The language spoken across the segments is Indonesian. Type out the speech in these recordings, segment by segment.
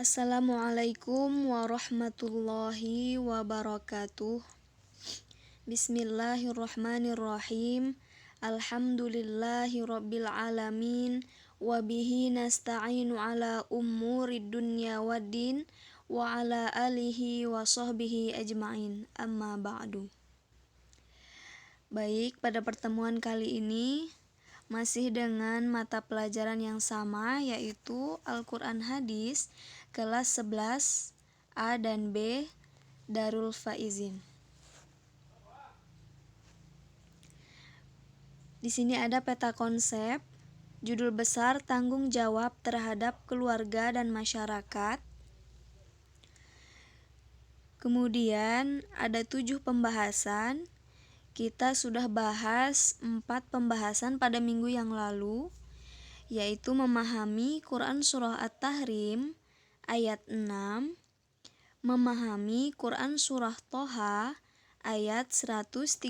Assalamualaikum warahmatullahi wabarakatuh. Bismillahirrahmanirrahim. Alhamdulillahi rabbil alamin. Wabihi nasta'inu ala umurid dunya waddin. Wa ala alihi wa sahbihi ajma'in. Amma ba'du. Baik, pada pertemuan kali ini masih dengan mata pelajaran yang sama, yaitu Al-Quran Hadis kelas 11 A dan B Darul Faizin. Di sini ada peta konsep, judul besar tanggung jawab terhadap keluarga dan masyarakat. Kemudian ada 7 pembahasan. Kita sudah bahas 4 pembahasan pada minggu yang lalu, yaitu memahami Quran Surah At-Tahrim ayat 6, memahami Quran Surah Toha ayat 132,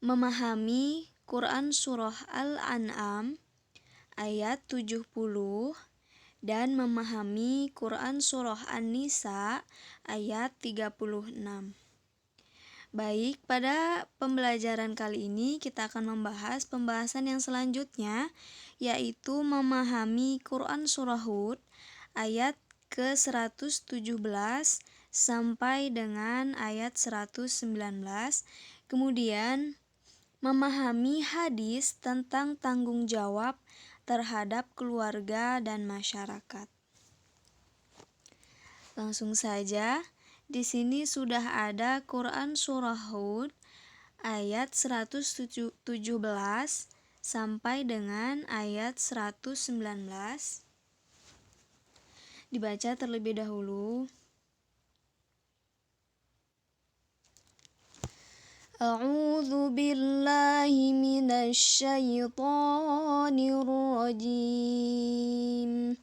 memahami Quran Surah Al-An'am ayat 70, dan memahami Quran Surah An-Nisa ayat 36. Baik, pada pembelajaran kali ini kita akan membahas pembahasan yang selanjutnya, yaitu memahami Quran Surah Hud ayat ke-117 sampai dengan ayat 119. Kemudian memahami hadis tentang tanggung jawab terhadap keluarga dan masyarakat. Langsung saja. Di sini sudah ada Quran Surah Hud ayat 117 sampai dengan ayat 119. Dibaca terlebih dahulu. A'udzu billahi minasy syaithanir rajim.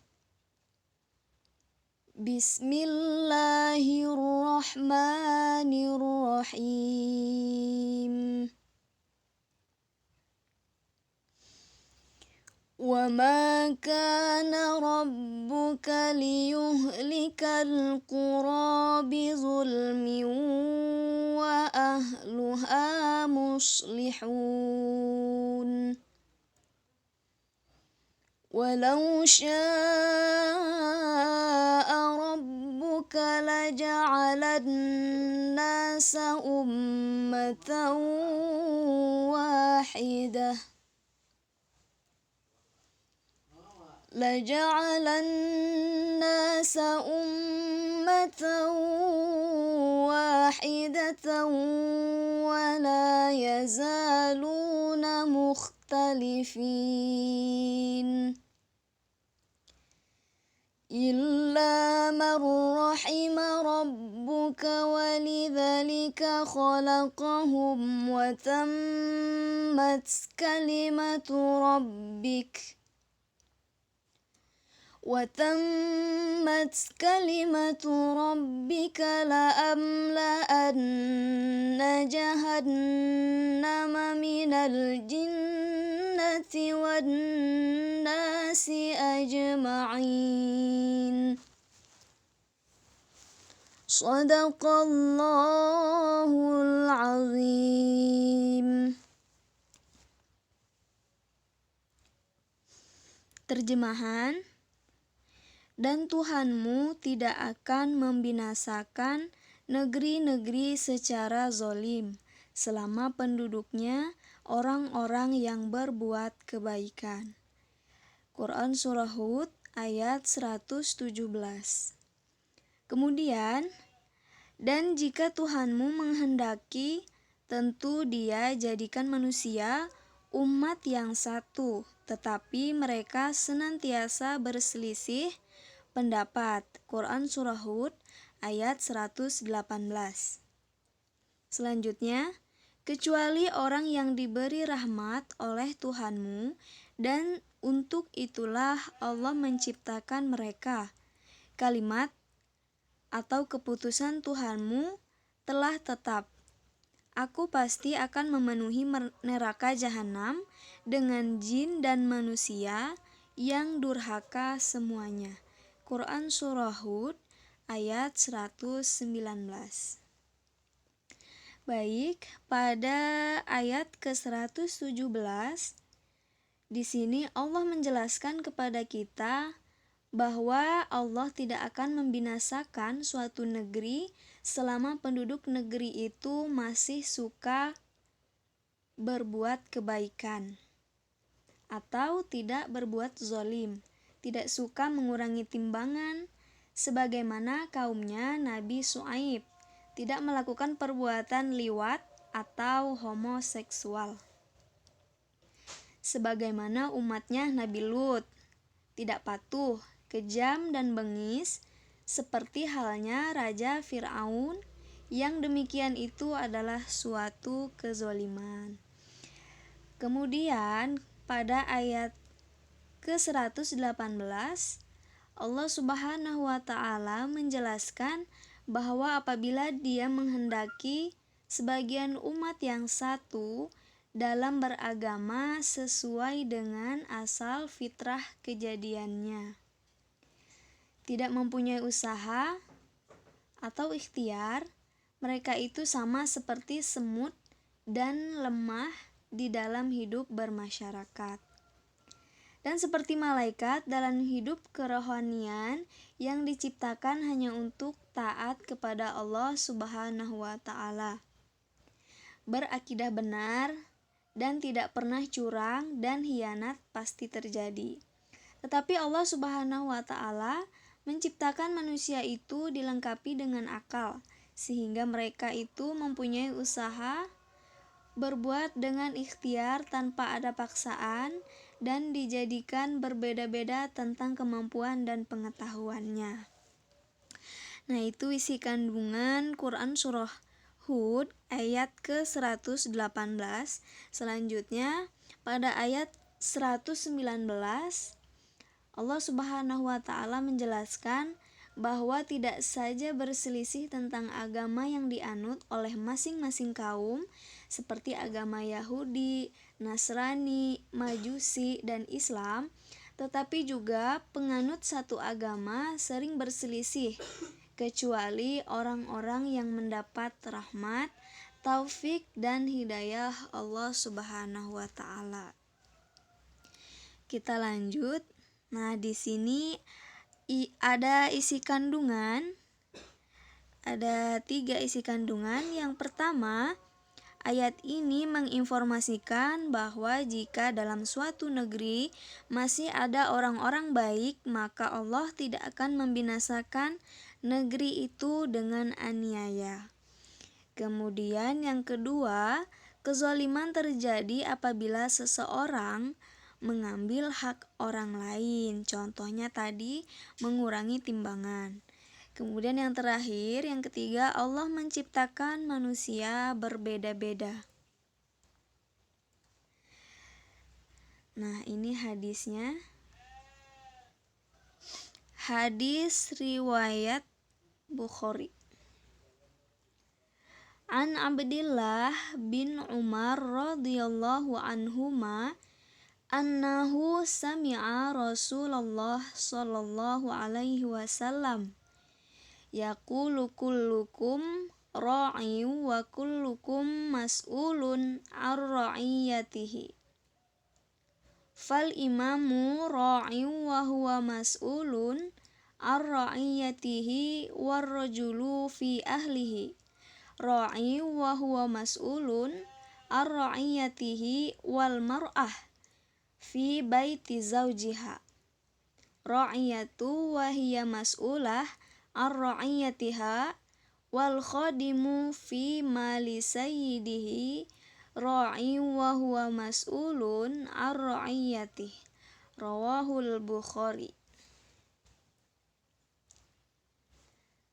Bismillahirrahmanirrahim. Wa ma kana rabbuka liyuhlikal qura bizulmin wa ahluha muslihun. Walau syaa rabbuka laja'alan nasa ummatan wahidah laja'alan nasa ummatan wahidatan wa la yazaluna mukhtalifin illa man rahima rabbuka walidhalika khalaqahum wa tammat kalimatu rabbika la'amla'anna jahannama minal jinnati wan nasi ajma'in. Shadaqallahul azim. Terjemahan: dan Tuhanmu tidak akan membinasakan negeri-negeri secara zalim selama penduduknya orang-orang yang berbuat kebaikan. Quran Surah Hud ayat 117. Kemudian, dan jika Tuhanmu menghendaki, tentu Dia jadikan manusia umat yang satu, tetapi mereka senantiasa berselisih pendapat. Quran Surah Hud ayat 118. Selanjutnya, kecuali orang yang diberi rahmat oleh Tuhanmu, dan untuk itulah Allah menciptakan mereka. Kalimat atau keputusan Tuhanmu telah tetap. Aku pasti akan memenuhi neraka jahanam dengan jin dan manusia yang durhaka semuanya. Quran Surah Hud ayat 119. Baik, pada ayat ke-117 di sini Allah menjelaskan kepada kita bahwa Allah tidak akan membinasakan suatu negeri selama penduduk negeri itu masih suka berbuat kebaikan atau tidak berbuat zalim, tidak suka mengurangi timbangan sebagaimana kaumnya Nabi Syuaib, tidak melakukan perbuatan liwat atau homoseksual. Sebagaimana umatnya Nabi Lut, tidak patuh, kejam dan bengis, seperti halnya Raja Fir'aun, yang demikian itu adalah suatu kezaliman. Kemudian pada ayat ke-118 Allah Subhanahu wa Ta'ala menjelaskan bahwa apabila Dia menghendaki sebagian umat yang satu dalam beragama sesuai dengan asal fitrah kejadiannya, tidak mempunyai usaha atau ikhtiar, mereka itu sama seperti semut dan lemah di dalam hidup bermasyarakat, dan seperti malaikat dalam hidup kerohanian yang diciptakan hanya untuk taat kepada Allah Subhanahu wa Ta'ala, berakidah benar dan tidak pernah curang dan hianat pasti terjadi. Tetapi Allah Subhanahu wa Ta'ala menciptakan manusia itu dilengkapi dengan akal, sehingga mereka itu mempunyai usaha berbuat dengan ikhtiar tanpa ada paksaan dan dijadikan berbeda-beda tentang kemampuan dan pengetahuannya. Nah, itu isi kandungan Quran Surah Hud ayat ke-118. Selanjutnya pada ayat 119 Allah Subhanahu wa Ta'ala menjelaskan bahwa tidak saja berselisih tentang agama yang dianut oleh masing-masing kaum seperti agama Yahudi, Nasrani, Majusi, dan Islam, tetapi juga penganut satu agama sering berselisih, kecuali orang-orang yang mendapat rahmat, taufik, dan hidayah Allah Subhanahu wa Ta'ala. Kita lanjut. Nah, di sini ada isi kandungan. Ada 3 isi kandungan. Yang pertama, ayat ini menginformasikan bahwa jika dalam suatu negeri masih ada orang-orang baik, maka Allah tidak akan membinasakan negeri itu dengan aniaya. Kemudian yang kedua, kezaliman terjadi apabila seseorang mengambil hak orang lain. Contohnya tadi mengurangi timbangan. Kemudian yang terakhir, yang ketiga, Allah menciptakan manusia berbeda-beda. Nah, ini hadisnya. Hadis riwayat Bukhari. An Abdillah bin Umar radhiyallahu anhuma annahu sami'a Rasulullah sallallahu alaihi wasallam yaqulu kullukum ra'i wa kullukum mas'ulun ar ra'iyatihi fal imamu ra'i wa huwa mas'ulun ar ra'iyatihi war rajulu fi ahlihi ra'i wa huwa mas'ulun ar ra'iyatihi wal mar'ah fi baiti zawjiha ra'iyatu wa hiya mas'ulah ar-ra'iyatiha wal khadimu fi mali sayyidihi ra'i wa huwa mas'ulun ar-ra'iyatih. Rawahul Bukhari.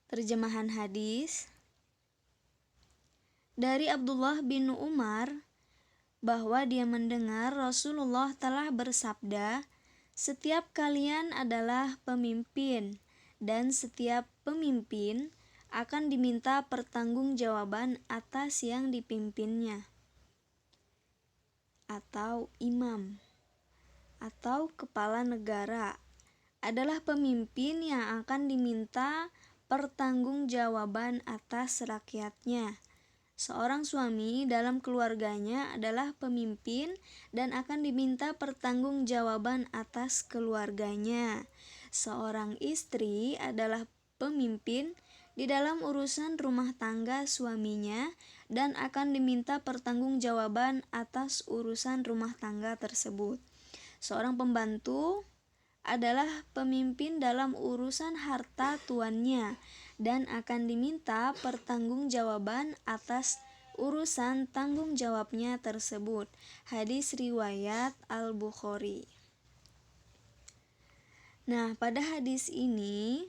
Terjemahan hadis dari Abdullah bin Umar bahwa dia mendengar Rasulullah telah bersabda, "Setiap kalian adalah pemimpin, dan setiap pemimpin akan diminta pertanggungjawaban atas yang dipimpinnya, atau imam, atau kepala negara, adalah pemimpin yang akan diminta pertanggungjawaban atas rakyatnya. Seorang suami dalam keluarganya adalah pemimpin dan akan diminta pertanggungjawaban atas keluarganya. Seorang istri adalah pemimpin di dalam urusan rumah tangga suaminya dan akan diminta pertanggungjawaban atas urusan rumah tangga tersebut. Seorang pembantu adalah pemimpin dalam urusan harta tuannya dan akan diminta pertanggungjawaban atas urusan tanggung jawabnya tersebut. Hadis riwayat Al-Bukhari. Nah, pada hadis ini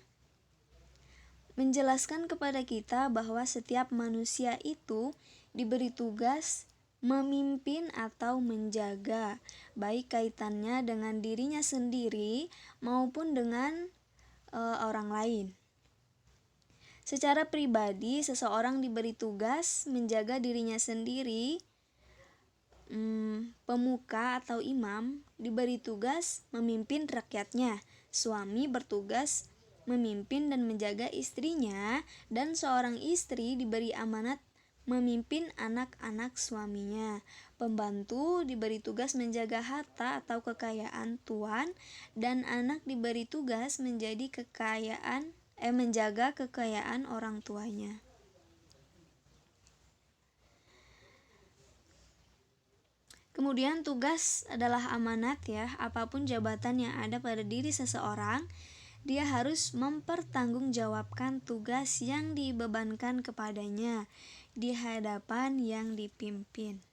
menjelaskan kepada kita bahwa setiap manusia itu diberi tugas memimpin atau menjaga, baik kaitannya dengan dirinya sendiri maupun dengan orang lain. Secara pribadi, seseorang diberi tugas menjaga dirinya sendiri. Pemuka atau imam diberi tugas memimpin rakyatnya. Suami bertugas memimpin dan menjaga istrinya, dan seorang istri diberi amanat memimpin anak-anak suaminya. Pembantu diberi tugas menjaga harta atau kekayaan tuan, dan anak diberi tugas menjaga kekayaan orang tuanya. Kemudian tugas adalah amanat ya. Apapun jabatan yang ada pada diri seseorang, dia harus mempertanggungjawabkan tugas yang dibebankan kepadanya di hadapan yang dipimpin.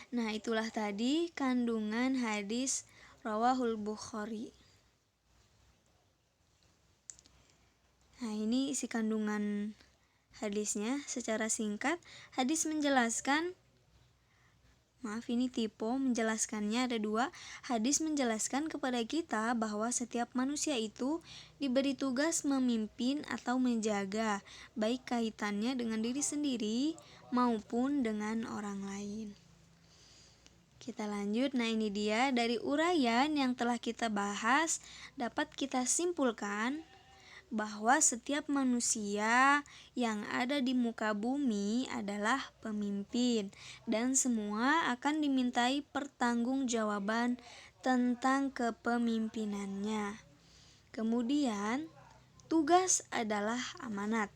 Nah, itulah tadi kandungan hadis rawahul Bukhari. Nah, ini isi kandungan hadisnya secara singkat. Hadis menjelaskan, ini menjelaskannya ada 2. Hadis menjelaskan kepada kita bahwa setiap manusia itu diberi tugas memimpin atau menjaga, baik kaitannya dengan diri sendiri maupun dengan orang lain. Kita lanjut. Nah, ini dia dari uraian yang telah kita bahas, dapat kita simpulkan bahwa setiap manusia yang ada di muka bumi adalah pemimpin dan semua akan dimintai pertanggungjawaban tentang kepemimpinannya. Kemudian, tugas adalah amanat.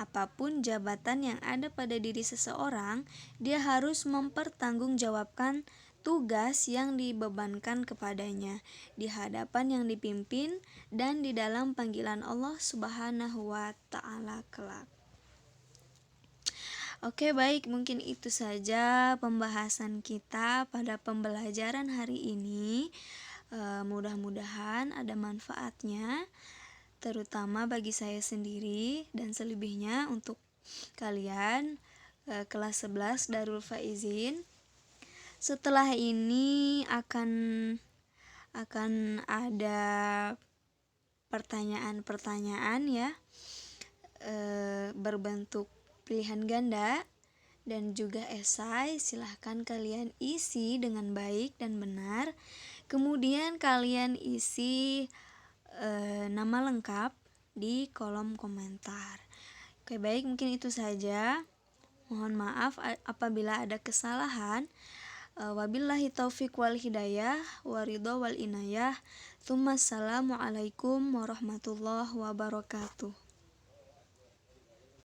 Apapun jabatan yang ada pada diri seseorang, dia harus mempertanggungjawabkan tugas yang dibebankan kepadanya di hadapan yang dipimpin dan di dalam panggilan Allah Subhanahu wa ta'ala kelak. Oke, baik, mungkin itu saja pembahasan kita pada pembelajaran hari ini. Mudah-mudahan ada manfaatnya, terutama bagi saya sendiri, dan selebihnya untuk kalian kelas 11 Darul Faizin. Setelah ini akan ada pertanyaan-pertanyaan ya, berbentuk pilihan ganda dan juga esai. Silahkan kalian isi dengan baik dan benar. Kemudian kalian isi nama lengkap di kolom komentar. Oke, baik, mungkin itu saja. Mohon maaf apabila ada kesalahan. Wabillahi taufiq wal hidayah waridho wal inayah. Assalamualaikum warahmatullahi wabarakatuh.